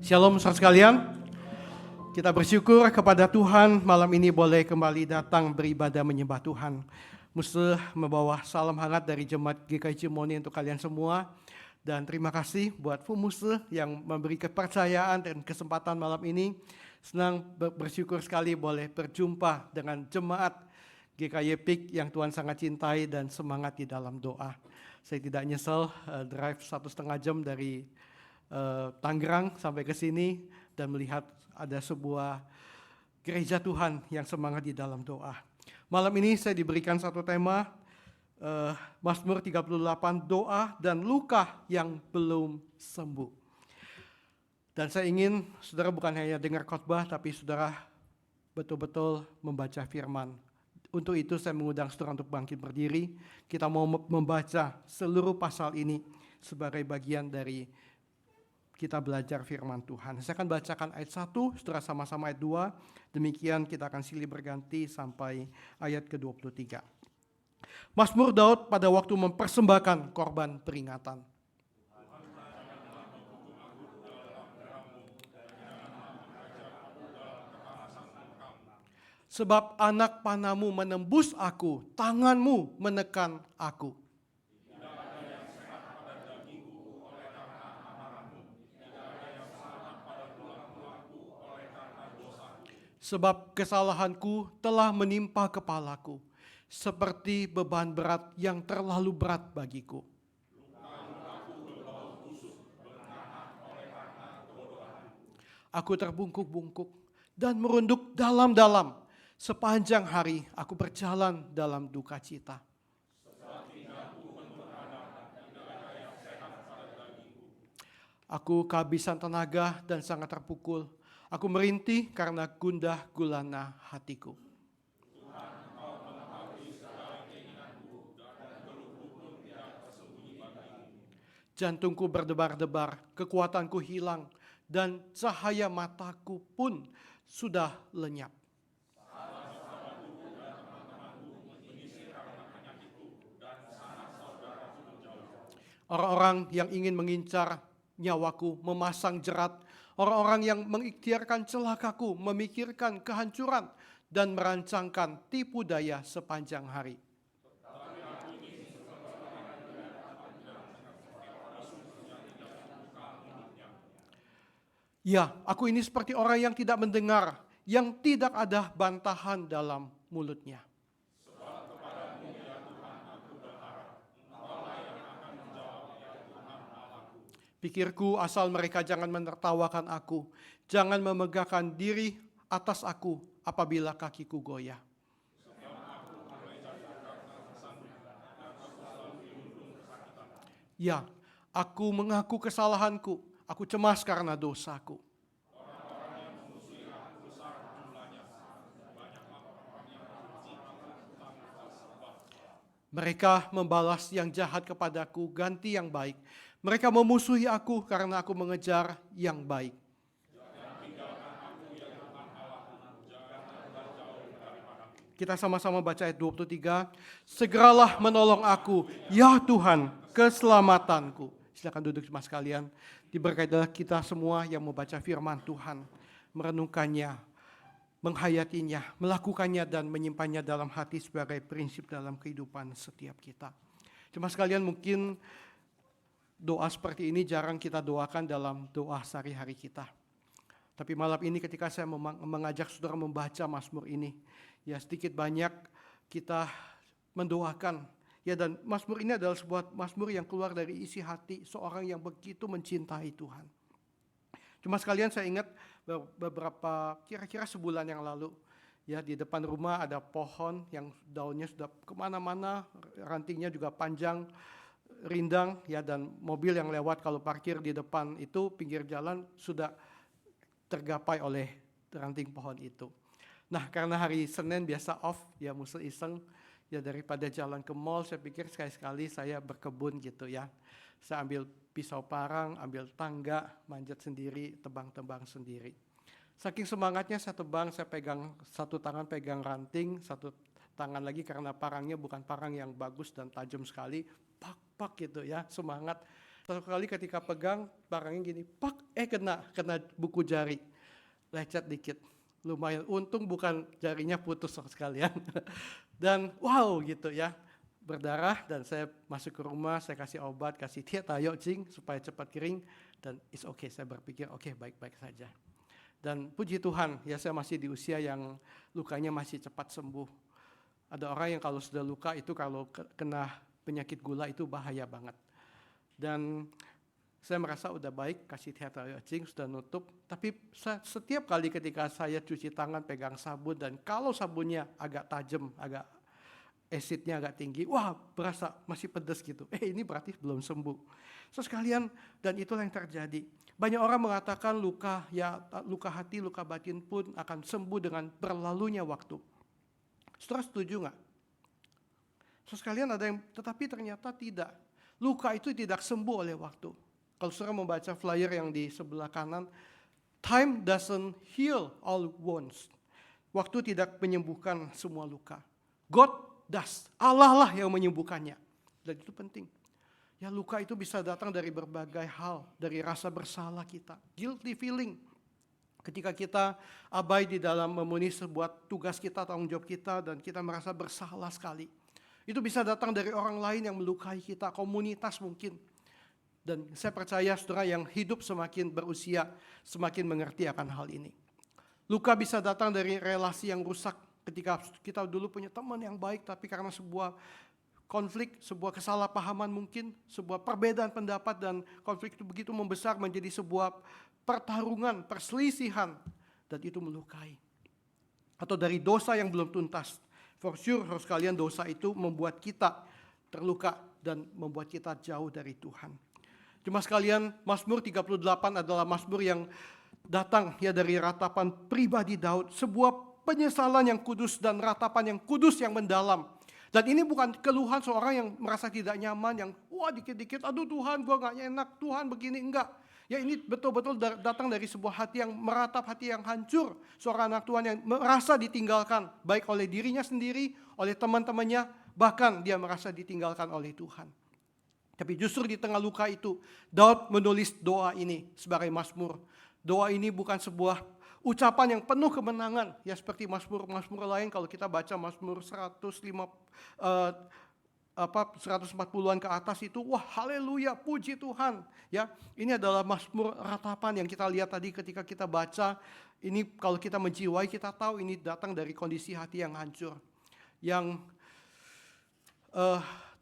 Shalom saudara sekalian, kita bersyukur kepada Tuhan malam ini boleh kembali datang beribadah menyembah Tuhan. Musa membawa salam hangat dari Jemaat GKI Cimoni untuk kalian semua. Dan terima kasih buat Fu Musa yang memberi kepercayaan dan kesempatan malam ini. Senang bersyukur sekali boleh berjumpa dengan Jemaat GKI PIK yang Tuhan sangat cintai dan semangat di dalam doa. Saya tidak nyesel drive 1,5 jam dari Tangerang sampai ke sini dan melihat ada sebuah gereja Tuhan yang semangat di dalam doa. Malam ini saya diberikan satu tema, Mazmur 38, doa dan luka yang belum sembuh. Dan saya ingin saudara bukan hanya dengar khotbah, tapi saudara betul-betul membaca firman. Untuk itu saya mengundang saudara untuk bangkit berdiri. Kita mau membaca seluruh pasal ini sebagai bagian dari kita belajar firman Tuhan. Saya akan bacakan ayat 1, saudara sama-sama ayat 2. Demikian kita akan silih berganti sampai ayat ke-23. Mazmur Daud pada waktu mempersembahkan korban peringatan. Sebab anak panahmu menembus aku, tanganmu menekan aku. Sebab kesalahanku telah menimpa kepalaku, seperti beban berat yang terlalu berat bagiku. Aku terbungkuk-bungkuk dan merunduk dalam-dalam. Sepanjang hari aku berjalan dalam duka cita. Aku kehabisan tenaga dan sangat terpukul. Aku merintih karena gundah gulana hatiku. Jantungku berdebar-debar, kekuatanku hilang, dan cahaya mataku pun sudah lenyap. Orang-orang yang ingin mengincar nyawaku memasang jerat. Orang-orang yang mengikhtiarkan celakaku memikirkan kehancuran dan merancangkan tipu daya sepanjang hari. Ya, aku ini seperti orang yang tidak mendengar, yang tidak ada bantahan dalam mulutnya. Pikirku asal mereka jangan menertawakan aku, jangan memegahkan diri atas aku apabila kakiku goyah. Ya, aku mengaku kesalahanku, aku cemas karena dosaku. Mereka membalas yang jahat kepadaku, ganti yang baik. Mereka memusuhi aku karena aku mengejar yang baik. Kita sama-sama baca ayat 23. Segeralah menolong aku, ya Tuhan, keselamatanku. Silakan duduk semua sekalian. Diberkatilah kita semua yang membaca firman Tuhan, merenungkannya, menghayatinya, melakukannya dan menyimpannya dalam hati sebagai prinsip dalam kehidupan setiap kita. Cuma sekalian mungkin doa seperti ini jarang kita doakan dalam doa sehari-hari kita. Tapi malam ini ketika saya mengajak saudara membaca Mazmur ini, ya sedikit banyak kita mendoakan. Ya, dan Mazmur ini adalah sebuah Mazmur yang keluar dari isi hati seorang yang begitu mencintai Tuhan. Cuma sekalian saya ingat beberapa kira-kira sebulan yang lalu, ya di depan rumah ada pohon yang daunnya sudah kemana-mana, rantingnya juga panjang, rindang, ya, dan mobil yang lewat kalau parkir di depan itu pinggir jalan sudah tergapai oleh ranting pohon itu. Nah, karena hari Senin biasa off, ya musuh iseng, ya daripada jalan ke mall, saya pikir sekali-sekali saya berkebun gitu ya. Saya ambil pisau parang, ambil tangga, manjat sendiri, tebang-tebang sendiri. Saking semangatnya saya tebang, saya pegang satu tangan pegang ranting, satu tangan lagi karena parangnya bukan parang yang bagus dan tajam sekali, pak-pak gitu ya, semangat. Satu kali ketika pegang barangnya gini, kena buku jari, lecet dikit. Lumayan, untung bukan jarinya putus sama sekalian. Dan wow gitu ya, berdarah dan saya masuk ke rumah, saya kasih obat, kasih tayo cing supaya cepat kering dan it's okay, saya berpikir oke, baik-baik saja. Dan puji Tuhan ya, saya masih di usia yang lukanya masih cepat sembuh. Ada orang yang kalau sudah luka itu kalau kena penyakit gula itu bahaya banget. Dan saya merasa udah baik, kasih cing sudah nutup. Tapi setiap kali ketika saya cuci tangan pegang sabun dan kalau sabunnya agak tajam, agak acidnya agak tinggi, wah berasa masih pedas gitu. Ini berarti belum sembuh. So sekalian, dan itulah yang terjadi. Banyak orang mengatakan luka hati, luka batin pun akan sembuh dengan berlalunya waktu. Saudara setuju nggak? So sekalian ada yang, tetapi ternyata tidak. Luka itu tidak sembuh oleh waktu. Kalau saudara membaca flyer yang di sebelah kanan, time doesn't heal all wounds. Waktu tidak menyembuhkan semua luka. God does. Allah lah yang menyembuhkannya. Dan itu penting. Ya, luka itu bisa datang dari berbagai hal, dari rasa bersalah kita, guilty feeling. Ketika kita abai di dalam memenuhi sebuah tugas kita, tanggung jawab kita, dan kita merasa bersalah sekali. Itu bisa datang dari orang lain yang melukai kita, komunitas mungkin. Dan saya percaya saudara yang hidup semakin berusia, semakin mengerti akan hal ini. Luka bisa datang dari relasi yang rusak. Ketika kita dulu punya teman yang baik, tapi karena sebuah konflik, sebuah kesalahpahaman mungkin, sebuah perbedaan pendapat dan konflik itu begitu membesar menjadi sebuah pertarungan, perselisihan, dan itu melukai. Atau dari dosa yang belum tuntas. For sure, harus kalian dosa itu membuat kita terluka dan membuat kita jauh dari Tuhan. Cuma sekalian, Mazmur 38 adalah Mazmur yang datang ya dari ratapan pribadi Daud, sebuah penyesalan yang kudus dan ratapan yang kudus yang mendalam. Dan ini bukan keluhan seorang yang merasa tidak nyaman, yang wah dikit-dikit, aduh Tuhan gue gak enak, Tuhan begini, enggak. Ya ini betul-betul datang dari sebuah hati yang meratap, hati yang hancur. Seorang anak Tuhan yang merasa ditinggalkan, baik oleh dirinya sendiri, oleh teman-temannya, bahkan dia merasa ditinggalkan oleh Tuhan. Tapi justru di tengah luka itu, Daud menulis doa ini sebagai mazmur. Doa ini bukan sebuah ucapan yang penuh kemenangan, ya seperti mazmur-mazmur lain. Kalau kita baca mazmur 140-an ke atas itu, wah haleluya, puji Tuhan. Ya, ini adalah mazmur ratapan yang kita lihat tadi ketika kita baca. Ini kalau kita menjiwai, kita tahu ini datang dari kondisi hati yang hancur, yang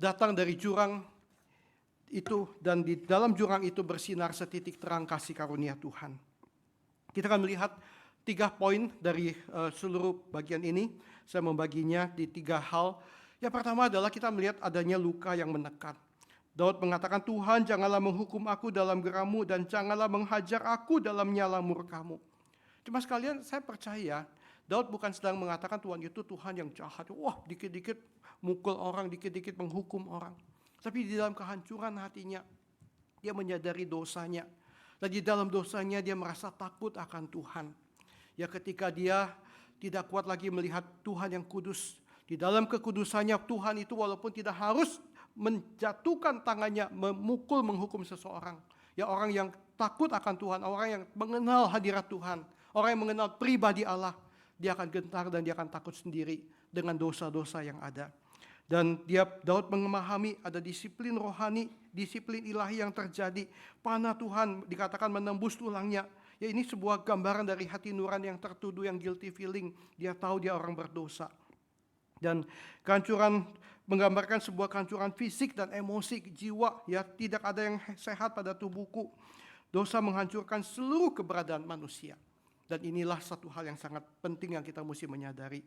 datang dari jurang itu, dan di dalam jurang itu bersinar setitik terang kasih karunia Tuhan. Kita akan melihat 3 poin dari seluruh bagian ini. Saya membaginya di 3 hal. Yang pertama adalah kita melihat adanya luka yang menekan. Daud mengatakan, Tuhan janganlah menghukum aku dalam gerammu dan janganlah menghajar aku dalam nyala murkamu. Cuma sekalian saya percaya Daud bukan sedang mengatakan Tuhan itu Tuhan yang jahat. Wah dikit-dikit mukul orang, dikit-dikit menghukum orang. Tapi di dalam kehancuran hatinya, dia menyadari dosanya. Dan di dalam dosanya dia merasa takut akan Tuhan. Ya ketika dia tidak kuat lagi melihat Tuhan yang kudus. Di dalam kekudusannya Tuhan itu walaupun tidak harus menjatuhkan tangannya, memukul, menghukum seseorang. Ya orang yang takut akan Tuhan, orang yang mengenal hadirat Tuhan. Orang yang mengenal pribadi Allah. Dia akan gentar dan dia akan takut sendiri dengan dosa-dosa yang ada. Dan Daud memahami ada disiplin rohani, disiplin ilahi yang terjadi. Panah Tuhan dikatakan menembus tulangnya. Ya ini sebuah gambaran dari hati nurani yang tertuduh, yang guilty feeling. Dia tahu dia orang berdosa. Dan kehancuran menggambarkan sebuah kehancuran fisik dan emosi, jiwa. Ya tidak ada yang sehat pada tubuhku. Dosa menghancurkan seluruh keberadaan manusia. Dan inilah satu hal yang sangat penting yang kita mesti menyadari.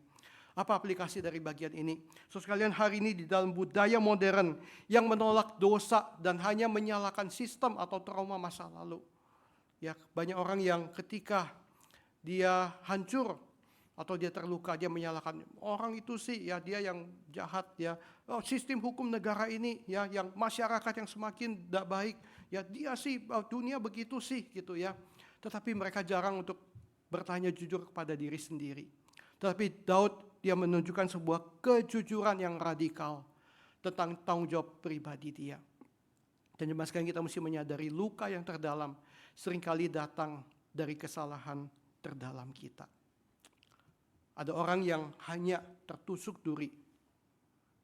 Apa aplikasi dari bagian ini? So sekalian, hari ini di dalam budaya modern yang menolak dosa dan hanya menyalahkan sistem atau trauma masa lalu. Ya, banyak orang yang ketika dia hancur atau dia terluka, dia menyalahkan orang itu sih, ya dia yang jahat, ya sistem hukum negara ini, ya yang masyarakat yang semakin tidak baik, ya dia sih dunia begitu sih, gitu ya. Tetapi mereka jarang untuk bertanya jujur kepada diri sendiri. Tetapi Daud dia menunjukkan sebuah kejujuran yang radikal tentang tanggung jawab pribadi dia. Dan jemaat sekalian, kita mesti menyadari luka yang terdalam seringkali datang dari kesalahan terdalam kita. Ada orang yang hanya tertusuk duri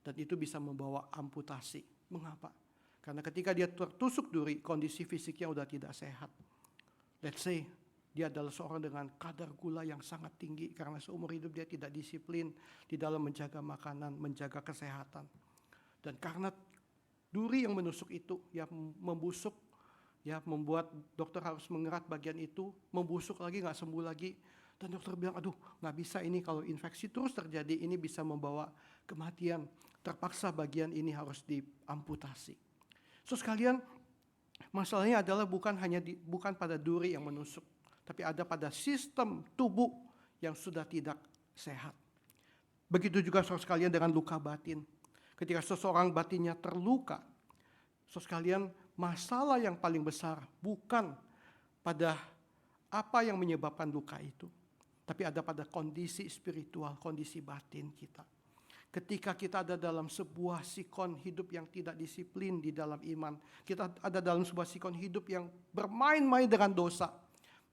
dan itu bisa membawa amputasi. Mengapa? Karena ketika dia tertusuk duri, kondisi fisiknya udah tidak sehat. Let's say dia adalah seorang dengan kadar gula yang sangat tinggi karena seumur hidup dia tidak disiplin di dalam menjaga makanan, menjaga kesehatan. Dan karena duri yang menusuk itu, ya membusuk, ya membuat dokter harus mengerat bagian itu, membusuk lagi, nggak sembuh lagi. Dan dokter bilang, aduh nggak bisa ini, kalau infeksi terus terjadi, ini bisa membawa kematian. Terpaksa bagian ini harus diamputasi. So sekalian, masalahnya adalah bukan pada duri yang menusuk, tapi ada pada sistem tubuh yang sudah tidak sehat. Begitu juga saudara sekalian dengan luka batin. Ketika seseorang batinnya terluka, saudara sekalian, masalah yang paling besar bukan pada apa yang menyebabkan luka itu, tapi ada pada kondisi spiritual, kondisi batin kita. Ketika kita ada dalam sebuah sikon hidup yang tidak disiplin di dalam iman, kita ada dalam sebuah sikon hidup yang bermain-main dengan dosa,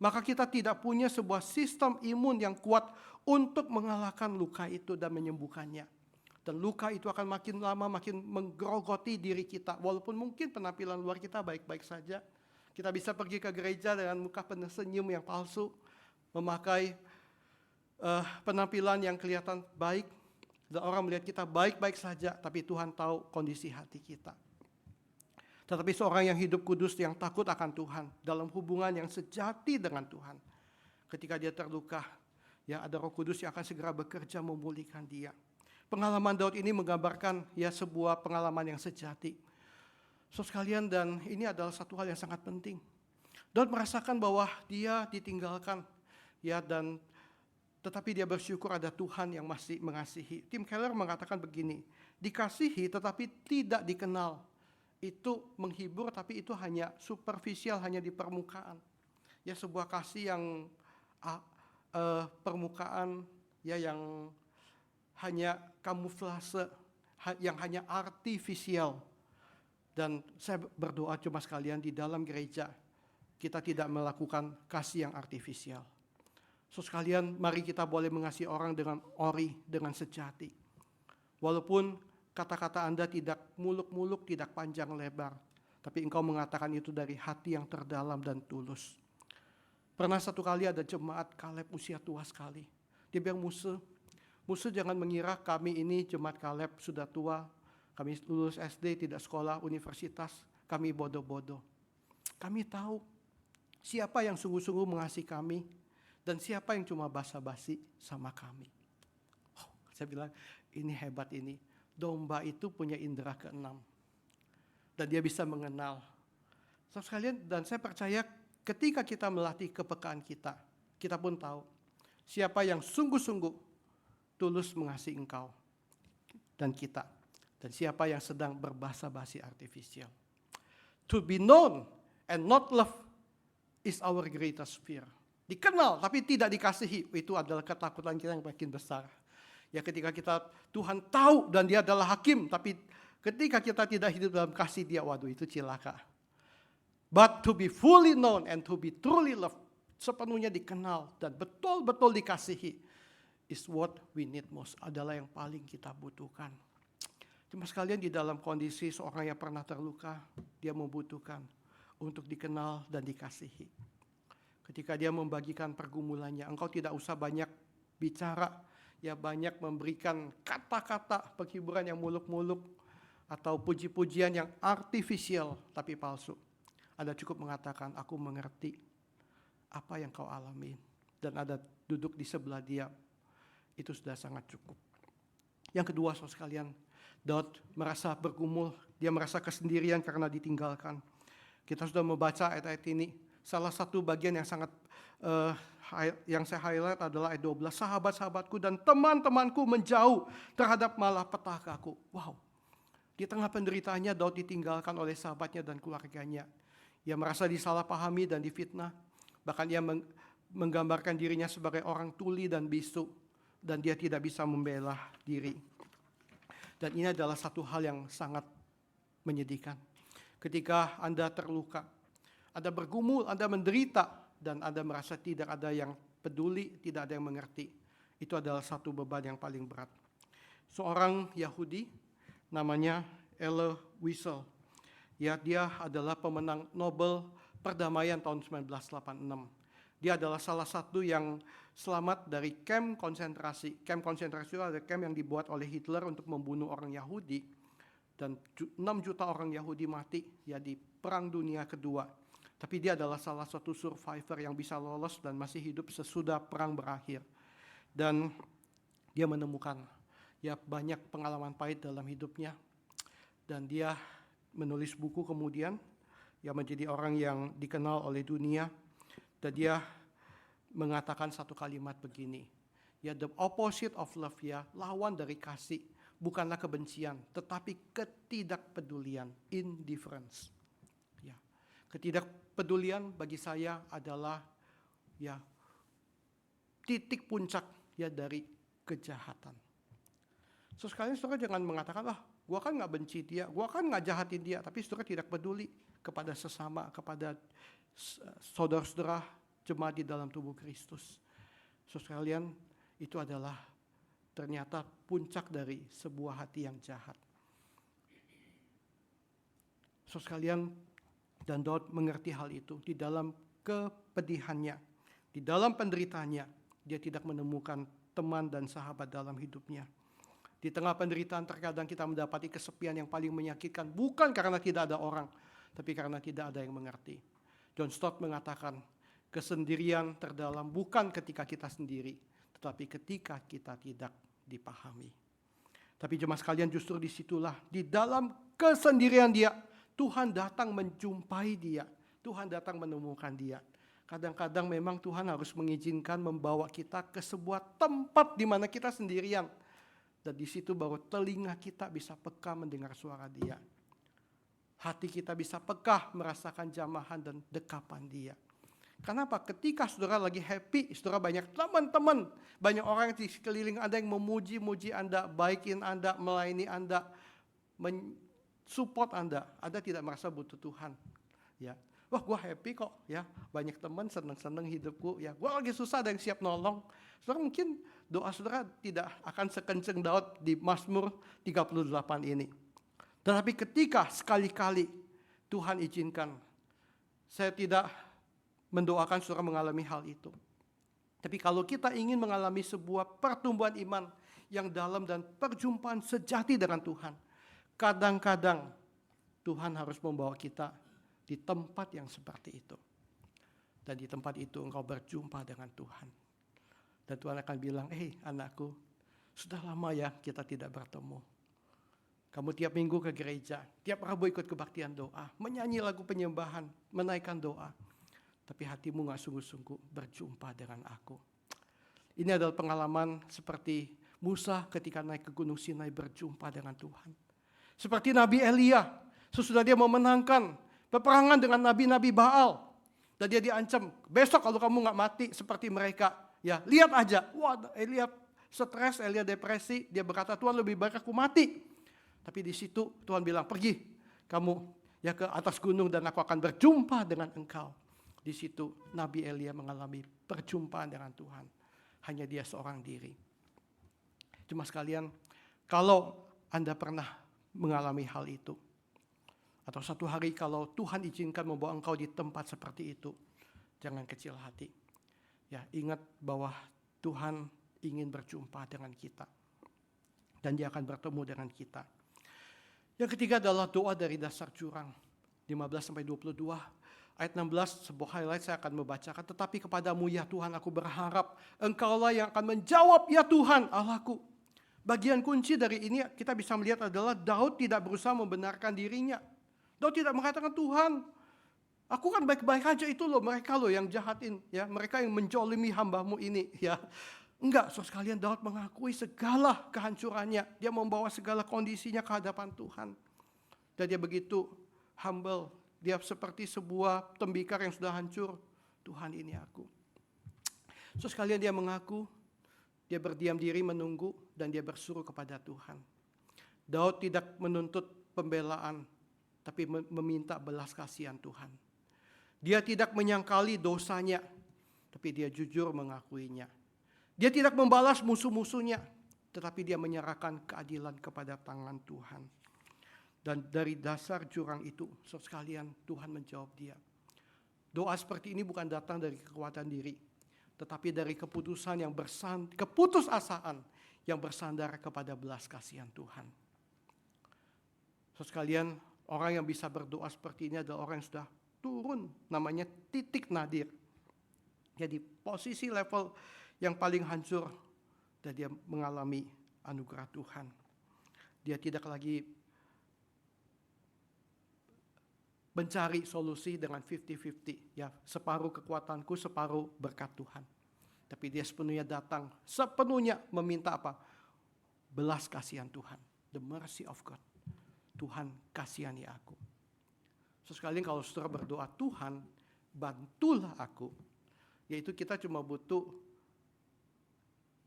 maka kita tidak punya sebuah sistem imun yang kuat untuk mengalahkan luka itu dan menyembuhkannya. Dan luka itu akan makin lama makin menggerogoti diri kita. Walaupun mungkin penampilan luar kita baik-baik saja. Kita bisa pergi ke gereja dengan muka penuh senyum yang palsu, memakai penampilan yang kelihatan baik, dan orang melihat kita baik-baik saja, tapi Tuhan tahu kondisi hati kita. Tetapi seorang yang hidup kudus, yang takut akan Tuhan, dalam hubungan yang sejati dengan Tuhan, ketika dia terluka, ya ada Roh Kudus yang akan segera bekerja memulihkan dia. Pengalaman Daud ini menggambarkan ya sebuah pengalaman yang sejati. So sekalian, dan ini adalah satu hal yang sangat penting. Daud merasakan bahwa dia ditinggalkan, ya, dan tetapi dia bersyukur ada Tuhan yang masih mengasihi. Tim Keller mengatakan begini, dikasihi tetapi tidak dikenal. Itu menghibur tapi itu hanya superficial, hanya di permukaan. Ya sebuah kasih yang permukaan, ya yang hanya kamuflase, yang hanya artifisial. Dan saya berdoa cuma sekalian di dalam gereja kita tidak melakukan kasih yang artifisial. So sekalian, mari kita boleh mengasihi orang dengan ori, dengan sejati. Walaupun kata-kata Anda tidak muluk-muluk, tidak panjang lebar, tapi engkau mengatakan itu dari hati yang terdalam dan tulus. Pernah satu kali ada jemaat Kaleb usia tua sekali. Dia bilang, Musuh jangan mengira kami ini jemaat Kaleb sudah tua, kami lulus SD, tidak sekolah, universitas, kami bodoh-bodoh. Kami tahu siapa yang sungguh-sungguh mengasihi kami, dan siapa yang cuma basa-basi sama kami. Saya bilang, ini hebat ini. Domba itu punya indera keenam. Dan dia bisa mengenal. So, sekalian, dan saya percaya ketika kita melatih kepekaan kita, kita pun tahu siapa yang sungguh-sungguh tulus mengasihi engkau dan kita. Dan siapa yang sedang berbasa-basi artifisial. To be known and not loved is our greatest fear. Dikenal tapi tidak dikasihi, itu adalah ketakutan kita yang makin besar. Ya ketika Tuhan tahu dan dia adalah hakim, tapi ketika kita tidak hidup dalam kasih dia, waduh itu cilaka. But to be fully known and to be truly loved, sepenuhnya dikenal dan betul-betul dikasihi, is what we need most, adalah yang paling kita butuhkan. Cuma sekalian di dalam kondisi seorang yang pernah terluka, dia membutuhkan untuk dikenal dan dikasihi. Ketika dia membagikan pergumulannya, engkau tidak usah banyak bicara, ya banyak memberikan kata-kata penghiburan yang muluk-muluk atau puji-pujian yang artifisial tapi palsu. Anda cukup mengatakan, aku mengerti apa yang kau alami, dan ada duduk di sebelah dia, itu sudah sangat cukup. Yang kedua, saudara sekalian, Daud merasa bergumul, dia merasa kesendirian karena ditinggalkan. Kita sudah membaca ayat-ayat ini. Salah satu bagian yang sangat yang saya highlight adalah ayat 12. Sahabat-sahabatku dan teman-temanku menjauh terhadap malapetakaku. Wow. Di tengah penderitaannya Daud ditinggalkan oleh sahabatnya dan keluarganya. Ia merasa disalahpahami dan difitnah. Bahkan ia menggambarkan dirinya sebagai orang tuli dan bisu. Dan dia tidak bisa membela diri. Dan ini adalah satu hal yang sangat menyedihkan. Ketika Anda terluka, Anda bergumul, Anda menderita, dan Anda merasa tidak ada yang peduli, tidak ada yang mengerti. Itu adalah satu beban yang paling berat. Seorang Yahudi namanya Elie Wiesel. Ya, dia adalah pemenang Nobel Perdamaian tahun 1986. Dia adalah salah satu yang selamat dari kamp konsentrasi. Kamp konsentrasi itu adalah kamp yang dibuat oleh Hitler untuk membunuh orang Yahudi. Dan 6 juta orang Yahudi mati ya di Perang Dunia Kedua. Tapi dia adalah salah satu survivor yang bisa lolos dan masih hidup sesudah perang berakhir. Dan dia menemukan ya banyak pengalaman pahit dalam hidupnya. Dan dia menulis buku kemudian, ya menjadi orang yang dikenal oleh dunia. Dan dia mengatakan satu kalimat begini, ya the opposite of love, ya lawan dari kasih bukanlah kebencian, tetapi ketidakpedulian, indifference. Ya, ketidakpedulian bagi saya adalah ya titik puncak ya dari kejahatan. So sekalian saudara jangan mengatakan, gua kan nggak benci dia, gua kan nggak jahatin dia, tapi saudara tidak peduli kepada sesama, kepada saudara-saudara jemaat di dalam tubuh Kristus. So sekalian itu adalah ternyata puncak dari sebuah hati yang jahat. So sekalian, dan Daud mengerti hal itu di dalam kepedihannya, di dalam penderitaannya, dia tidak menemukan teman dan sahabat dalam hidupnya. Di tengah penderitaan terkadang kita mendapati kesepian yang paling menyakitkan, bukan karena tidak ada orang, tapi karena tidak ada yang mengerti. John Stott mengatakan, kesendirian terdalam bukan ketika kita sendiri, tetapi ketika kita tidak dipahami. Tapi jemaat sekalian, justru disitulah, di dalam kesendirian dia, Tuhan datang menjumpai dia. Tuhan datang menemukan dia. Kadang-kadang memang Tuhan harus mengizinkan membawa kita ke sebuah tempat di mana kita sendirian. Dan di situ baru telinga kita bisa peka mendengar suara dia. Hati kita bisa peka merasakan jamahan dan dekapan dia. Kenapa? Ketika saudara lagi happy, saudara banyak teman-teman, banyak orang di sekeliling Anda yang memuji-muji Anda, baikin Anda, melayani Anda, mensupport Anda tidak merasa butuh Tuhan. Ya, wah gue happy kok, ya banyak teman, seneng-seneng hidupku, ya gue lagi susah ada yang siap nolong. Saudara mungkin doa saudara tidak akan sekenceng Daud di Mazmur 38 ini. Tetapi ketika sekali-kali Tuhan izinkan, saya tidak mendoakan saudara mengalami hal itu. Tapi kalau kita ingin mengalami sebuah pertumbuhan iman yang dalam dan perjumpaan sejati dengan Tuhan, kadang-kadang Tuhan harus membawa kita di tempat yang seperti itu. Dan di tempat itu engkau berjumpa dengan Tuhan. Dan Tuhan akan bilang, anakku, sudah lama ya kita tidak bertemu. Kamu tiap minggu ke gereja, tiap Rabu ikut kebaktian doa, menyanyi lagu penyembahan, menaikkan doa. Tapi hatimu gak sungguh-sungguh berjumpa dengan aku. Ini adalah pengalaman seperti Musa ketika naik ke Gunung Sinai berjumpa dengan Tuhan. Seperti Nabi Elia, sesudah dia memenangkan peperangan dengan nabi-nabi Baal. Dan dia diancam, besok kalau kamu gak mati seperti mereka, ya lihat aja. Wah, Elia stres, Elia depresi, dia berkata, Tuhan lebih baik aku mati. Tapi di situ Tuhan bilang, pergi kamu ya ke atas gunung dan aku akan berjumpa dengan engkau. Di situ Nabi Elia mengalami perjumpaan dengan Tuhan. Hanya dia seorang diri. Cuma sekalian, kalau Anda pernah mengalami hal itu, atau satu hari kalau Tuhan izinkan membawa engkau di tempat seperti itu, jangan kecil hati. Ya, ingat bahwa Tuhan ingin berjumpa dengan kita. Dan dia akan bertemu dengan kita. Yang ketiga adalah doa dari dasar jurang. 15-22. Ayat 16, sebuah highlight saya akan membacakan. Tetapi kepadamu ya Tuhan aku berharap, engkaulah yang akan menjawab ya Tuhan Allahku. Bagian kunci dari ini kita bisa melihat adalah Daud tidak berusaha membenarkan dirinya. Daud tidak mengatakan, Tuhan, aku kan baik-baik aja, itu loh mereka loh yang jahatin, ya mereka yang menjolimi hambamu ini. Ya, enggak, sekalian Daud mengakui segala kehancurannya. Dia membawa segala kondisinya ke hadapan Tuhan. Dan dia begitu humble. Dia seperti sebuah tembikar yang sudah hancur. Tuhan ini aku. Sekalian dia mengaku, dia berdiam diri menunggu dan dia bersuruh kepada Tuhan. Daud tidak menuntut pembelaan tapi meminta belas kasihan Tuhan. Dia tidak menyangkali dosanya, tapi dia jujur mengakuinya. Dia tidak membalas musuh-musuhnya, tetapi dia menyerahkan keadilan kepada tangan Tuhan. Dan dari dasar jurang itu, saudara sekalian, Tuhan menjawab dia. Doa seperti ini bukan datang dari kekuatan diri, tetapi dari keputusasaan yang bersandar kepada belas kasihan Tuhan. Saudara sekalian, orang yang bisa berdoa seperti ini adalah orang yang sudah turun, namanya titik nadir. Jadi posisi level yang paling hancur, dan dia mengalami anugerah Tuhan. Dia tidak lagi mencari solusi dengan 50-50, ya, separuh kekuatanku, separuh berkat Tuhan. Tapi dia sepenuhnya datang, sepenuhnya meminta apa? Belas kasihan Tuhan, the mercy of God. Tuhan kasihani aku. Sekali kalau saudara berdoa, Tuhan bantulah aku, yaitu kita cuma butuh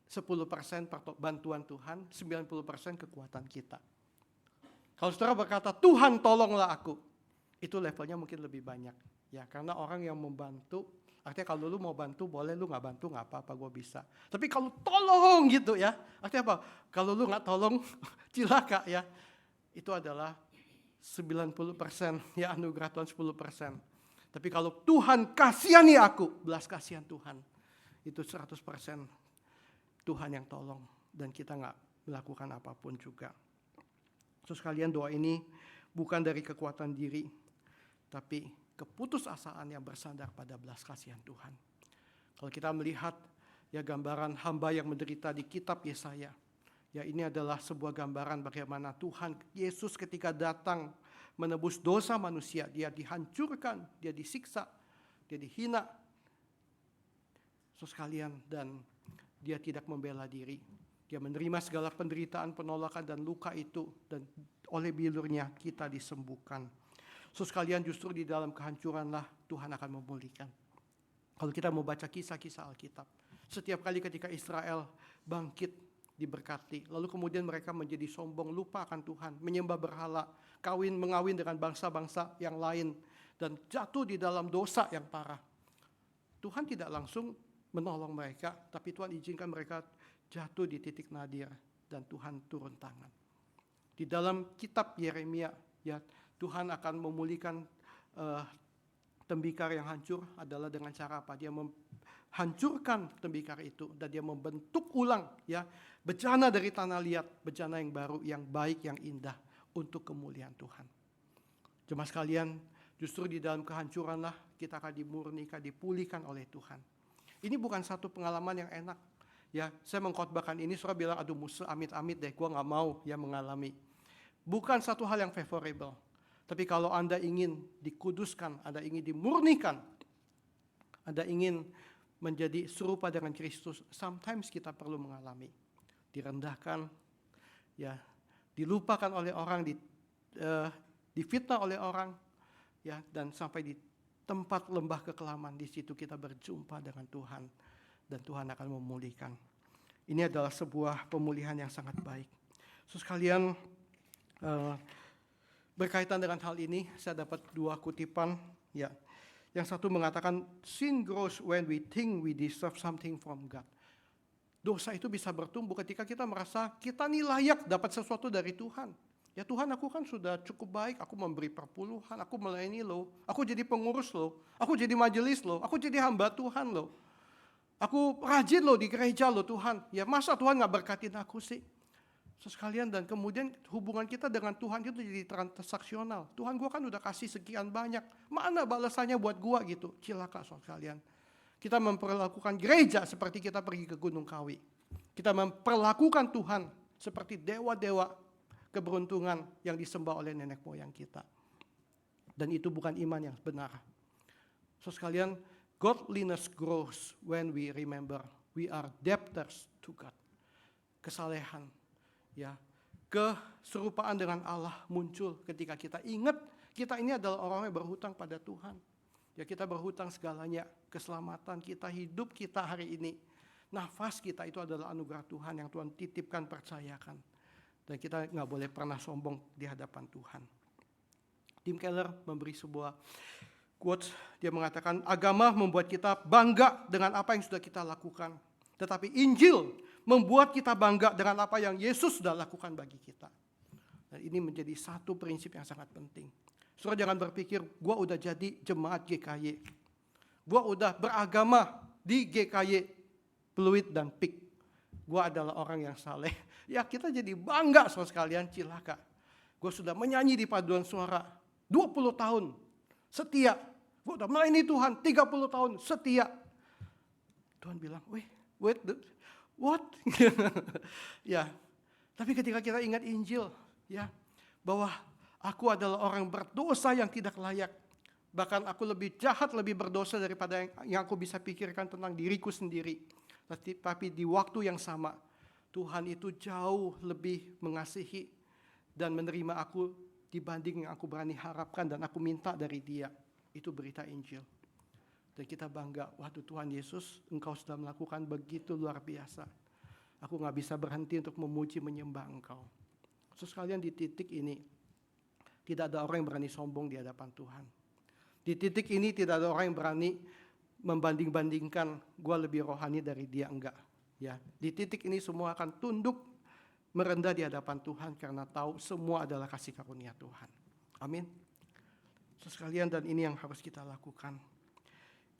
10% bantuan Tuhan, 90% kekuatan kita. Kalau saudara berkata, Tuhan tolonglah aku, itu levelnya mungkin lebih banyak. Ya, karena orang yang membantu, artinya kalau lu mau bantu boleh, lu gak bantu gak apa-apa, gue bisa. Tapi kalau tolong gitu ya, artinya apa? Kalau lu gak tolong, cilaka ya. Itu adalah 90% ya, anugerah Tuhan 10%. Tapi kalau Tuhan kasihani aku, belas kasihan Tuhan, itu 100% Tuhan yang tolong. Dan kita gak melakukan apapun juga. So sekalian, doa ini bukan dari kekuatan diri, tapi keputusasaan yang bersandar pada belas kasihan Tuhan. Kalau kita melihat ya gambaran hamba yang menderita di kitab Yesaya, ya ini adalah sebuah gambaran bagaimana Tuhan Yesus ketika datang menebus dosa manusia, dia dihancurkan, dia disiksa, dia dihina. So sekalian, dan dia tidak membela diri. Dia menerima segala penderitaan, penolakan dan luka itu, dan oleh bilurnya kita disembuhkan. So sekalian, justru di dalam kehancuranlah Tuhan akan memulihkan. Kalau kita mau baca kisah-kisah Alkitab, setiap kali ketika Israel bangkit diberkati, lalu kemudian mereka menjadi sombong, lupa akan Tuhan, menyembah berhala, mengawin dengan bangsa-bangsa yang lain, dan jatuh di dalam dosa yang parah. Tuhan tidak langsung menolong mereka, tapi Tuhan izinkan mereka jatuh di titik nadir, dan Tuhan turun tangan. Di dalam kitab Yeremia, ya, Tuhan akan memulihkan tembikar yang hancur adalah dengan cara apa? Dia menghancurkan tembikar itu dan dia membentuk ulang ya bejana dari tanah liat, bejana yang baru, yang baik, yang indah untuk kemuliaan Tuhan. Jemaat sekalian, justru di dalam kehancuranlah kita akan dimurnikan, dipulihkan oleh Tuhan. Ini bukan satu pengalaman yang enak. Ya, saya mengkhotbahkan ini, saudara bilang, aduh Musa, amit-amit deh, gue gak mau ya mengalami. Bukan satu hal yang favorable. Tapi kalau Anda ingin dikuduskan, Anda ingin dimurnikan, Anda ingin menjadi serupa dengan Kristus, sometimes kita perlu mengalami. Direndahkan, ya, dilupakan oleh orang, difitnah oleh orang, ya, dan sampai di tempat lembah kekelaman, di situ kita berjumpa dengan Tuhan, dan Tuhan akan memulihkan. Ini adalah sebuah pemulihan yang sangat baik. So sekalian, berkaitan dengan hal ini, saya dapat dua kutipan. Ya, yang satu mengatakan, sin grows when we think we deserve something from God. Dosa itu bisa bertumbuh ketika kita merasa kita nih layak dapat sesuatu dari Tuhan. Ya Tuhan, aku kan sudah cukup baik, aku memberi perpuluhan, aku melayani lo, aku jadi pengurus lo, aku jadi majelis lo, aku jadi hamba Tuhan lo. Aku rajin lo di gereja lo Tuhan. Ya masa Tuhan gak berkatin aku sih? Sekalian, dan kemudian hubungan kita dengan Tuhan itu jadi transaksional. Tuhan, gua kan udah kasih sekian banyak, mana balasannya buat gua gitu? Cilaka sekalian. Kita memperlakukan gereja seperti kita pergi ke Gunung Kawi. Kita memperlakukan Tuhan seperti dewa-dewa keberuntungan yang disembah oleh nenek moyang kita. Dan itu bukan iman yang benar. So sekalian, godliness grows when we remember we are debtors to God. Kesalehan, ya, keserupaan dengan Allah muncul ketika kita ingat kita ini adalah orang yang berhutang pada Tuhan. Ya, kita berhutang segalanya, keselamatan kita, hidup kita hari ini, nafas kita itu adalah anugerah Tuhan yang Tuhan titipkan, percayakan. Dan kita nggak boleh pernah sombong di hadapan Tuhan. Tim Keller memberi sebuah quotes, dia mengatakan agama membuat kita bangga dengan apa yang sudah kita lakukan. Tetapi Injil membuat kita bangga dengan apa yang Yesus sudah lakukan bagi kita. Dan ini menjadi satu prinsip yang sangat penting. Saudara jangan berpikir, gua udah jadi jemaat GKY. Gua udah beragama di GKY, Pluit dan PIK. Gua adalah orang yang saleh. Ya kita jadi bangga saudara sekalian, cilaka. Gua sudah menyanyi di paduan suara 20 tahun, setia. Gua udah melayani Tuhan 30 tahun, setia. Tuhan bilang, wait, what? Ya, tapi ketika kita ingat Injil, ya, bahwa aku adalah orang berdosa yang tidak layak. Bahkan aku lebih jahat, lebih berdosa daripada yang aku bisa pikirkan tentang diriku sendiri. Tapi di waktu yang sama, Tuhan itu jauh lebih mengasihi dan menerima aku dibanding yang aku berani harapkan dan aku minta dari Dia. Itu berita Injil. Dan kita bangga, waduh Tuhan Yesus, Engkau sudah melakukan begitu luar biasa. Aku gak bisa berhenti untuk memuji menyembah Engkau. Sekalian di titik ini, tidak ada orang yang berani sombong di hadapan Tuhan. Di titik ini tidak ada orang yang berani membanding-bandingkan gue lebih rohani dari dia, enggak. Ya, di titik ini semua akan tunduk merendah di hadapan Tuhan karena tahu semua adalah kasih karunia Tuhan. Amin. Sekalian dan ini yang harus kita lakukan.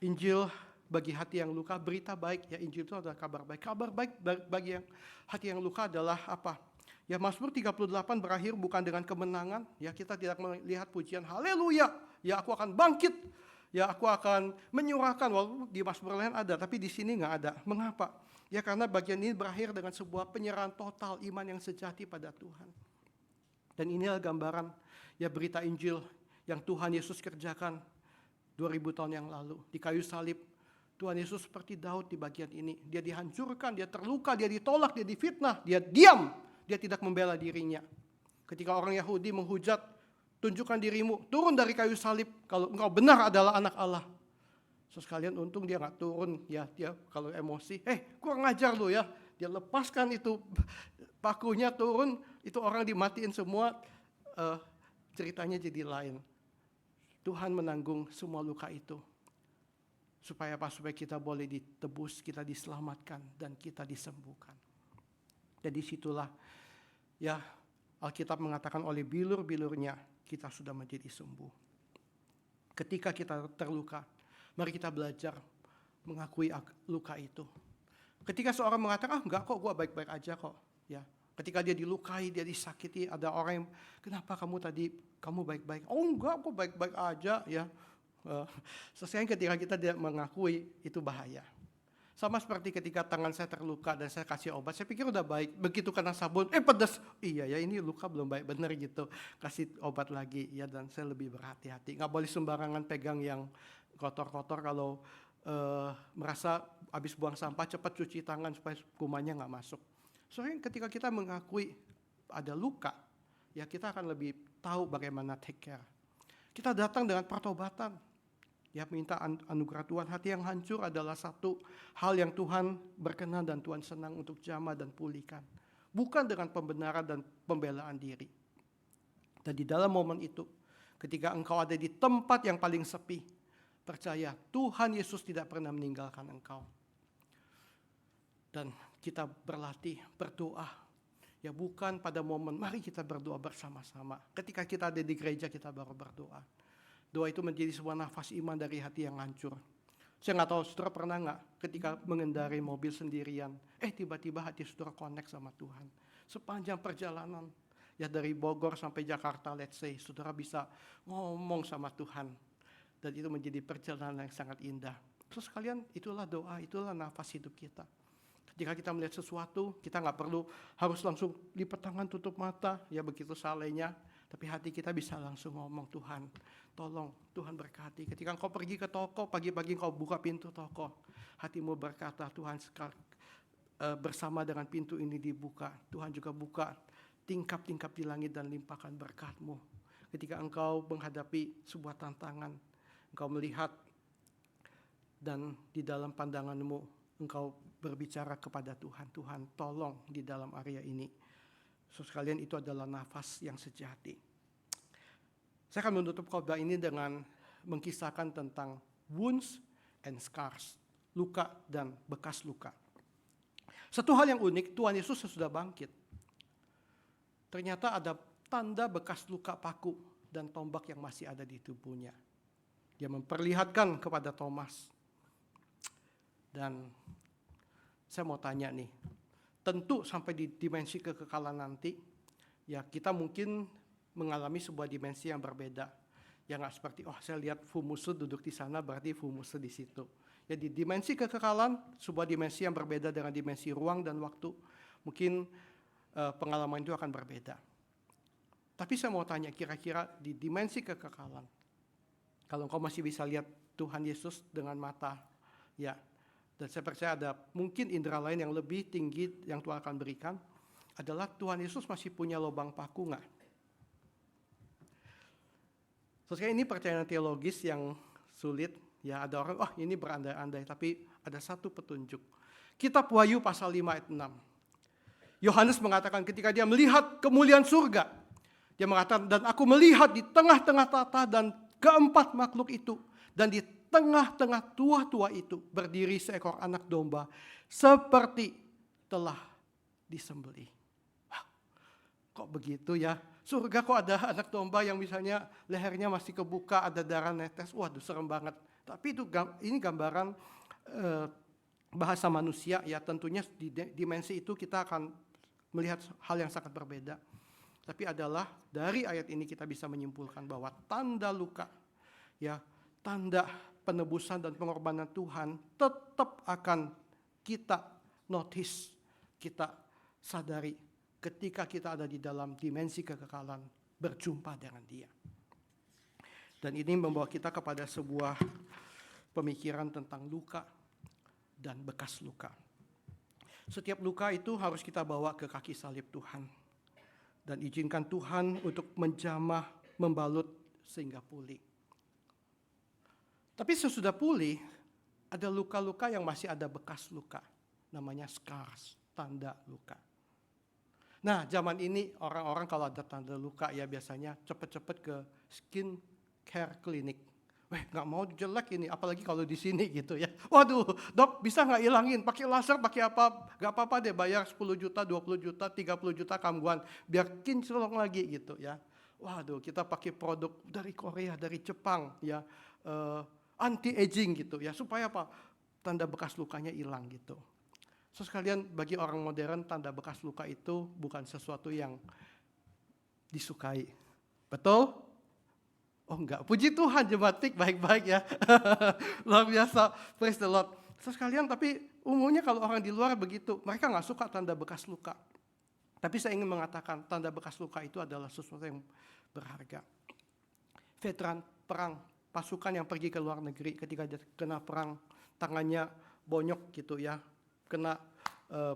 Injil bagi hati yang luka, berita baik. Ya, Injil itu adalah kabar baik. Kabar baik bagi hati yang luka adalah apa? Ya, Mazmur 38 berakhir bukan dengan kemenangan. Ya, kita tidak melihat pujian haleluya. Ya, aku akan bangkit. Ya, aku akan menyurahkan. Walaupun di Mazmur lain ada, tapi di sini nggak ada. Mengapa? Ya, karena bagian ini berakhir dengan sebuah penyerahan total iman yang sejati pada Tuhan. Dan inilah gambaran ya berita Injil yang Tuhan Yesus kerjakan 2000 tahun yang lalu. Di kayu salib, Tuhan Yesus seperti Daud di bagian ini. Dia dihancurkan, dia terluka, dia ditolak, dia difitnah, dia diam. Dia tidak membela dirinya. Ketika orang Yahudi menghujat, tunjukkan dirimu, turun dari kayu salib kalau engkau benar adalah anak Allah. So sekalian untung dia gak turun, ya dia kalau emosi, kurang ajar lu ya. Dia lepaskan itu pakunya turun, itu orang dimatiin semua, ceritanya jadi lain. Tuhan menanggung semua luka itu. Supaya apa? Supaya kita boleh ditebus, kita diselamatkan, dan kita disembuhkan. Jadi situlah ya Alkitab mengatakan oleh bilur-bilurnya kita sudah menjadi sembuh. Ketika kita terluka, mari kita belajar mengakui luka itu. Ketika seorang mengatakan, enggak kok, gue baik-baik aja kok. Ya, ketika dia dilukai, dia disakiti, ada orang yang, kenapa kamu baik-baik? Oh enggak, kok baik-baik aja. Ya, sesuai ketika kita tidak mengakui, itu bahaya. Sama seperti ketika tangan saya terluka dan saya kasih obat, saya pikir udah baik. Begitu kena sabun, pedas. Iya ya, ini luka belum baik benar gitu. Kasih obat lagi, ya, dan saya lebih berhati-hati. Nggak boleh sembarangan pegang yang kotor-kotor. Kalau merasa habis buang sampah, cepat cuci tangan supaya kumannya nggak masuk. Soalnya ketika kita mengakui ada luka, ya kita akan lebih tahu bagaimana take care. Kita datang dengan pertobatan. Ya, minta anugerah Tuhan. Hati yang hancur adalah satu hal yang Tuhan berkenan dan Tuhan senang untuk jamah dan pulihkan. Bukan dengan pembenaran dan pembelaan diri. Dan di dalam momen itu, ketika engkau ada di tempat yang paling sepi, percaya Tuhan Yesus tidak pernah meninggalkan engkau. Dan kita berlatih, berdoa. Ya, bukan pada momen, mari kita berdoa bersama-sama. Ketika kita ada di gereja, kita baru berdoa. Doa itu menjadi sebuah nafas iman dari hati yang hancur. Saya nggak tahu saudara pernah nggak ketika mengendarai mobil sendirian, tiba-tiba hati saudara connect sama Tuhan. Sepanjang perjalanan, ya dari Bogor sampai Jakarta, let's say, saudara bisa ngomong sama Tuhan. Dan itu menjadi perjalanan yang sangat indah. Terus sekalian, itulah doa, itulah nafas hidup kita. Ketika kita melihat sesuatu, kita nggak perlu harus langsung lipat tangan, tutup mata, ya begitu salehnya. Tapi hati kita bisa langsung ngomong, Tuhan, tolong, Tuhan berkati. Ketika engkau pergi ke toko, pagi-pagi engkau buka pintu toko, hatimu berkata, Tuhan bersama dengan pintu ini dibuka. Tuhan juga buka tingkap-tingkap di langit dan limpahkan berkat-Mu. Ketika engkau menghadapi sebuah tantangan, engkau melihat dan di dalam pandangan-Mu, engkau berbicara kepada Tuhan, Tuhan tolong di dalam area ini. So sekalian itu adalah nafas yang sejati. Saya akan menutup khotbah ini dengan mengkisahkan tentang wounds and scars, luka dan bekas luka. Satu hal yang unik, Tuhan Yesus sesudah bangkit, ternyata ada tanda bekas luka paku dan tombak yang masih ada di tubuhnya. Dia memperlihatkan kepada Thomas. Dan saya mau tanya nih, tentu sampai di dimensi kekekalan nanti, ya kita mungkin mengalami sebuah dimensi yang berbeda. Ya nggak seperti, saya lihat Fumuse duduk di sana, berarti Fumuse di situ. Ya di dimensi kekekalan, sebuah dimensi yang berbeda dengan dimensi ruang dan waktu. Mungkin pengalaman itu akan berbeda. Tapi saya mau tanya, kira-kira di dimensi kekekalan, kalau engkau masih bisa lihat Tuhan Yesus dengan mata, ya, dan saya percaya ada mungkin indera lain yang lebih tinggi yang Tuhan akan berikan, adalah Tuhan Yesus masih punya lubang paku nggak? Sebenarnya ini percayaan teologis yang sulit, ya ada orang, ini berandai-andai, tapi ada satu petunjuk. Kitab Wahyu pasal 5 ayat 6. Yohanes mengatakan ketika dia melihat kemuliaan surga, dia mengatakan, dan aku melihat di tengah-tengah tata dan keempat makhluk itu, dan di tengah-tengah tua-tua itu berdiri seekor anak domba seperti telah disembelih. Kok begitu ya? Surga kok ada anak domba yang misalnya lehernya masih kebuka, ada darah netes. Waduh, serem banget. Tapi ini gambaran bahasa manusia, ya tentunya di dimensi itu kita akan melihat hal yang sangat berbeda. Tapi adalah dari ayat ini kita bisa menyimpulkan bahwa tanda luka, ya tanda penebusan dan pengorbanan Tuhan tetap akan kita notice, kita sadari ketika kita ada di dalam dimensi kekekalan berjumpa dengan Dia. Dan ini membawa kita kepada sebuah pemikiran tentang luka dan bekas luka. Setiap luka itu harus kita bawa ke kaki salib Tuhan. Dan izinkan Tuhan untuk menjamah, membalut sehingga pulih. Tapi sesudah pulih, ada luka-luka yang masih ada bekas luka. Namanya scars, tanda luka. Nah, zaman ini orang-orang kalau ada tanda luka ya biasanya cepet-cepet ke skin care clinic. Nggak mau jelek ini, apalagi kalau di sini gitu ya. Waduh, dok bisa nggak ilangin? Pakai laser, pakai apa? Nggak apa-apa deh, bayar 10 juta, 20 juta, 30 juta kambuhan. Biar kinclong lagi gitu ya. Waduh, kita pakai produk dari Korea, dari Jepang ya. Anti-aging gitu ya. Supaya apa? Tanda bekas lukanya hilang gitu. So sekalian bagi orang modern tanda bekas luka itu bukan sesuatu yang disukai. Betul? Oh enggak, puji Tuhan jemaat Fik baik-baik ya. Luar biasa, praise the Lord. So sekalian tapi umumnya kalau orang di luar begitu, mereka gak suka tanda bekas luka. Tapi saya ingin mengatakan tanda bekas luka itu adalah sesuatu yang berharga. Veteran perang, pasukan yang pergi ke luar negeri ketika dia kena perang, tangannya bonyok gitu ya. Kena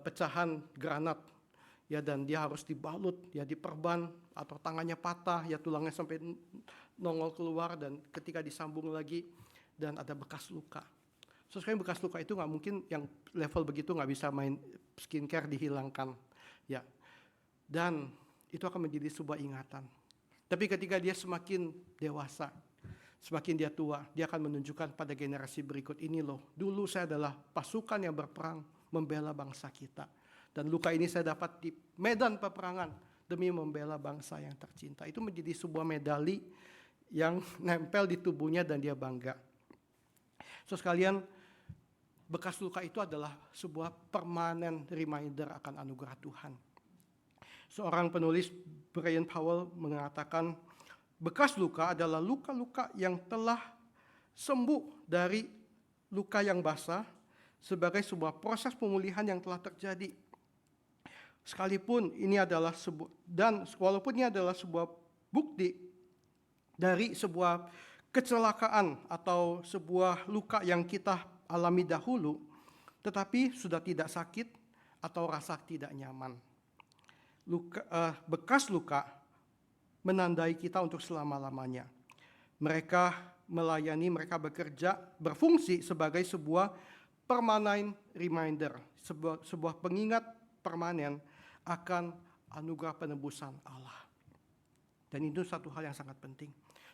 pecahan granat ya, dan dia harus dibalut ya, diperban atau tangannya patah ya, tulangnya sampai nongol keluar dan ketika disambung lagi dan ada bekas luka. So sekarang bekas luka itu nggak mungkin yang level begitu nggak bisa main skincare dihilangkan ya, dan itu akan menjadi sebuah ingatan. Tapi ketika dia semakin dewasa, semakin dia tua, dia akan menunjukkan pada generasi berikut, ini loh, dulu saya adalah pasukan yang berperang membela bangsa kita. Dan luka ini saya dapat di medan peperangan demi membela bangsa yang tercinta. Itu menjadi sebuah medali yang nempel di tubuhnya dan dia bangga. So sekalian, bekas luka itu adalah sebuah permanent reminder akan anugerah Tuhan. Seorang penulis, Brian Powell, mengatakan bekas luka adalah luka-luka yang telah sembuh dari luka yang basah sebagai sebuah proses pemulihan yang telah terjadi. Sekalipun ini adalah dan walaupun ini adalah sebuah bukti dari sebuah kecelakaan atau sebuah luka yang kita alami dahulu, tetapi sudah tidak sakit atau rasa tidak nyaman. Bekas luka menandai kita untuk selama-lamanya. Mereka melayani, mereka bekerja, berfungsi sebagai sebuah permanent reminder, sebuah pengingat permanen akan anugerah penebusan Allah. Dan itu satu hal yang sangat penting.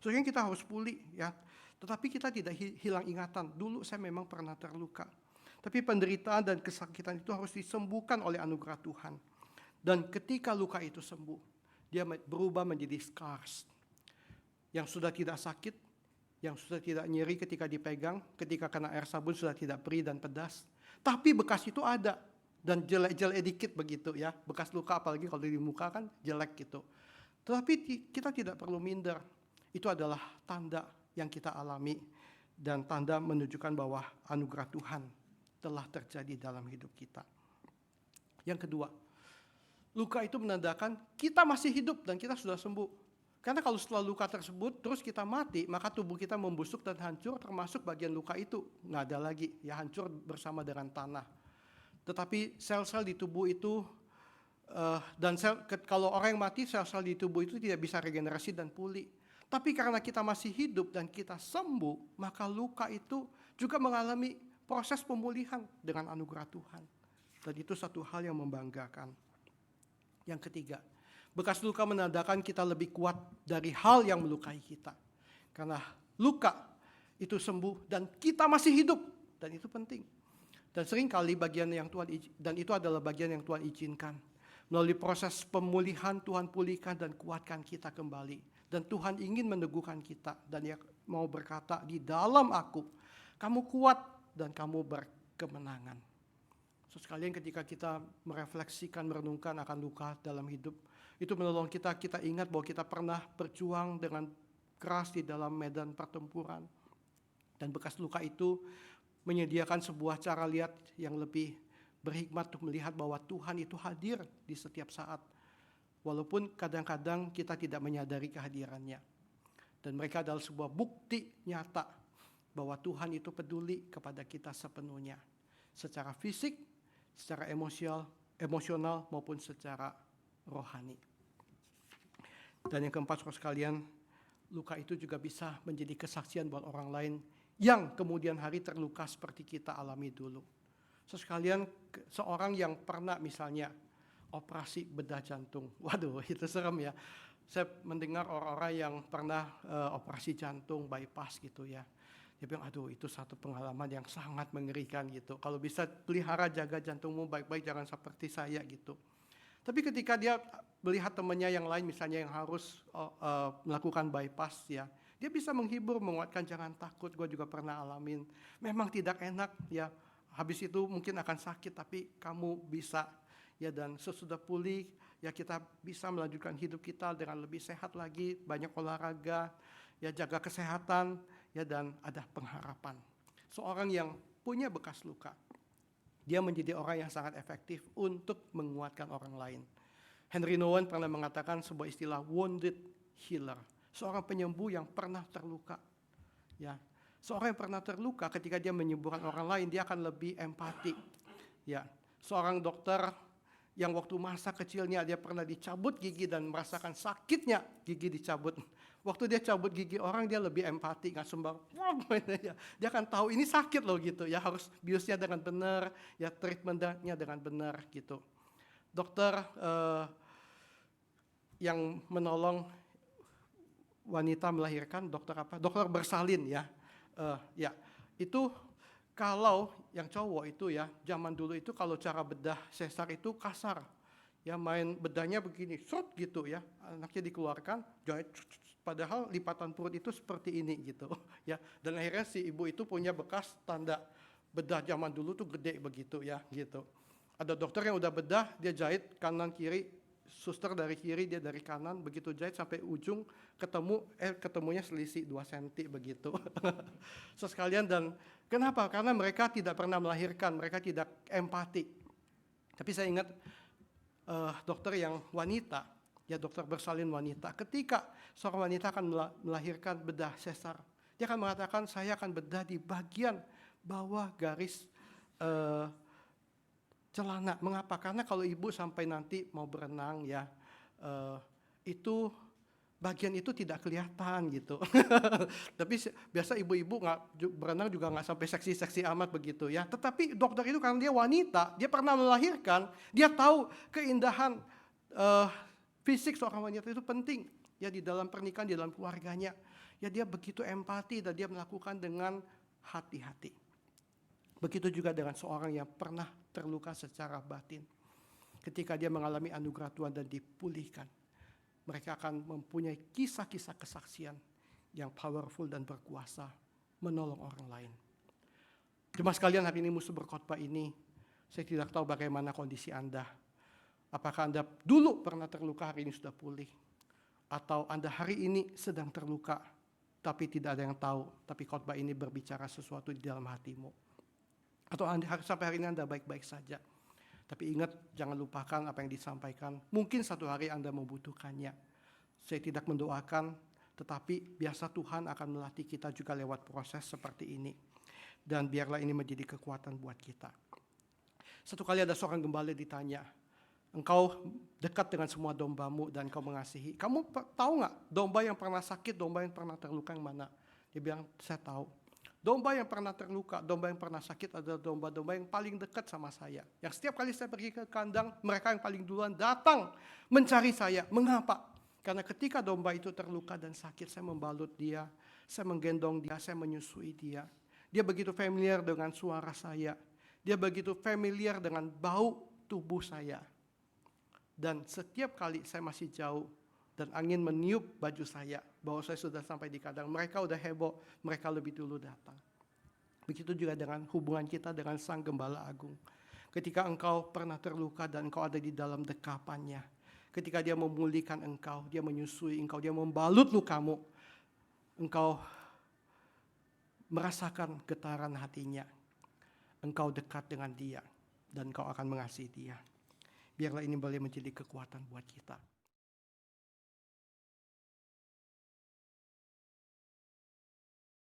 Soalnya kita harus pulih ya. Tetapi kita tidak hilang ingatan. Dulu saya memang pernah terluka. Tapi penderitaan dan kesakitan itu harus disembuhkan oleh anugerah Tuhan. Dan ketika luka itu sembuh, dia berubah menjadi scars. Yang sudah tidak sakit, yang sudah tidak nyeri ketika dipegang, ketika kena air sabun sudah tidak perih dan pedas. Tapi bekas itu ada. Dan jelek-jelek dikit begitu ya. Bekas luka apalagi kalau di muka kan jelek gitu. Tetapi kita tidak perlu minder. Itu adalah tanda yang kita alami. Dan tanda menunjukkan bahwa anugerah Tuhan telah terjadi dalam hidup kita. Yang kedua, luka itu menandakan kita masih hidup dan kita sudah sembuh. Karena kalau setelah luka tersebut terus kita mati, maka tubuh kita membusuk dan hancur, termasuk bagian luka itu. Nggak ada lagi, ya hancur bersama dengan tanah. Tetapi sel-sel di tubuh itu, kalau orang yang mati, sel-sel di tubuh itu tidak bisa regenerasi dan pulih. Tapi karena kita masih hidup dan kita sembuh, maka luka itu juga mengalami proses pemulihan dengan anugerah Tuhan. Dan itu satu hal yang membanggakan. Yang ketiga, bekas luka menandakan kita lebih kuat dari hal yang melukai kita. Karena luka itu sembuh dan kita masih hidup. Dan itu penting. Dan seringkali itu adalah bagian yang Tuhan izinkan. Melalui proses pemulihan, Tuhan pulihkan dan kuatkan kita kembali. Dan Tuhan ingin meneguhkan kita. Dan Dia mau berkata, di dalam aku, kamu kuat dan kamu berkemenangan. So, sekalian ketika kita merefleksikan, merenungkan akan luka dalam hidup, itu menolong kita ingat bahwa kita pernah berjuang dengan keras di dalam medan pertempuran. Dan bekas luka itu menyediakan sebuah cara lihat yang lebih berhikmat untuk melihat bahwa Tuhan itu hadir di setiap saat. Walaupun kadang-kadang kita tidak menyadari kehadirannya. Dan mereka adalah sebuah bukti nyata bahwa Tuhan itu peduli kepada kita sepenuhnya. Secara fisik, secara emosional maupun secara rohani. Dan yang keempat, saudara sekalian, luka itu juga bisa menjadi kesaksian buat orang lain yang kemudian hari terluka seperti kita alami dulu. Sekalian, seorang yang pernah misalnya operasi bedah jantung. Waduh, itu serem ya. Saya mendengar orang-orang yang pernah operasi jantung, bypass gitu ya. Dia bilang, aduh itu satu pengalaman yang sangat mengerikan gitu. Kalau bisa pelihara jaga jantungmu baik-baik, jangan seperti saya gitu. Tapi ketika dia melihat temannya yang lain misalnya yang harus melakukan bypass ya, dia bisa menghibur, menguatkan, jangan takut, gue juga pernah alamin. Memang tidak enak ya, habis itu mungkin akan sakit tapi kamu bisa ya, dan sesudah pulih ya kita bisa melanjutkan hidup kita dengan lebih sehat lagi, banyak olahraga, ya jaga kesehatan ya, dan ada pengharapan. Seorang yang punya bekas luka, dia menjadi orang yang sangat efektif untuk menguatkan orang lain. Henry Nouwen pernah mengatakan sebuah istilah wounded healer, seorang penyembuh yang pernah terluka. Ya, seorang yang pernah terluka ketika dia menyembuhkan orang lain, dia akan lebih empati. Ya, seorang dokter yang waktu masa kecilnya dia pernah dicabut gigi dan merasakan sakitnya gigi dicabut. Waktu dia cabut gigi orang, dia lebih empati, nggak sembarang. Dia akan tahu ini sakit loh gitu ya, harus biusnya dengan benar, ya treatmentnya dengan benar gitu. Dokter yang menolong wanita melahirkan, dokter bersalin ya, ya itu. Kalau yang cowok itu ya, zaman dulu itu kalau cara bedah sesar itu kasar. Ya main bedahnya begini, shot gitu ya. Anaknya dikeluarkan, jahit, padahal lipatan perut itu seperti ini gitu. Ya, dan akhirnya si ibu itu punya bekas tanda bedah zaman dulu tuh gede begitu ya gitu. Ada dokter yang udah bedah, dia jahit kanan kiri, suster dari kiri, dia dari kanan, begitu jahit sampai ujung ketemunya selisih 2 cm begitu. So sekalian, dan kenapa? Karena mereka tidak pernah melahirkan, mereka tidak empati. Tapi saya ingat dokter yang wanita, ya dokter bersalin wanita, ketika seorang wanita akan melahirkan bedah sesar, dia akan mengatakan, saya akan bedah di bagian bawah garis celana. Mengapa? Karena kalau ibu sampai nanti mau berenang ya, itu bagian itu tidak kelihatan gitu. Tapi biasa ibu-ibu nggak berenang juga nggak sampai seksi-seksi amat begitu ya. Tetapi dokter itu karena dia wanita, dia pernah melahirkan, dia tahu keindahan fisik seorang wanita itu penting ya di dalam pernikahan, di dalam keluarganya. ya dia begitu empati dan dia melakukan dengan hati-hati. Begitu juga dengan seorang yang pernah terluka secara batin. Ketika dia mengalami anugerah Tuhan dan dipulihkan, mereka akan mempunyai kisah-kisah kesaksian yang powerful dan berkuasa menolong orang lain. Jemaat sekalian, hari ini musuh berkhotbah ini, saya tidak tahu bagaimana kondisi Anda. Apakah Anda dulu pernah terluka, hari ini sudah pulih? Atau Anda hari ini sedang terluka, tapi tidak ada yang tahu, tapi khotbah ini berbicara sesuatu di dalam hatimu. Atau sampai hari ini Anda baik-baik saja. Tapi ingat, jangan lupakan apa yang disampaikan. Mungkin satu hari Anda membutuhkannya. Saya tidak mendoakan, tetapi biasa Tuhan akan melatih kita juga lewat proses seperti ini. Dan biarlah ini menjadi kekuatan buat kita. Satu kali ada seorang gembala ditanya, engkau dekat dengan semua dombamu dan kau mengasihi. Kamu tahu nggak domba yang pernah sakit, domba yang pernah terluka yang mana? Dia bilang, saya tahu. Domba yang pernah terluka, domba yang pernah sakit adalah domba-domba yang paling dekat sama saya. Yang setiap kali saya pergi ke kandang, mereka yang paling duluan datang mencari saya. Mengapa? Karena ketika domba itu terluka dan sakit, saya membalut dia, saya menggendong dia, saya menyusui dia. Dia begitu familiar dengan suara saya. Dia begitu familiar dengan bau tubuh saya. Dan setiap kali saya masih jauh, dan angin meniup baju saya, bahwa saya sudah sampai di kandang. Mereka udah heboh, mereka lebih dulu datang. Begitu juga dengan hubungan kita dengan Sang Gembala Agung. Ketika engkau pernah terluka dan engkau ada di dalam dekapannya. Ketika dia memulihkan engkau, dia menyusui engkau, dia membalut lukamu. Engkau merasakan getaran hatinya. Engkau dekat dengan dia dan engkau akan mengasihi dia. Biarlah ini boleh menjadi kekuatan buat kita.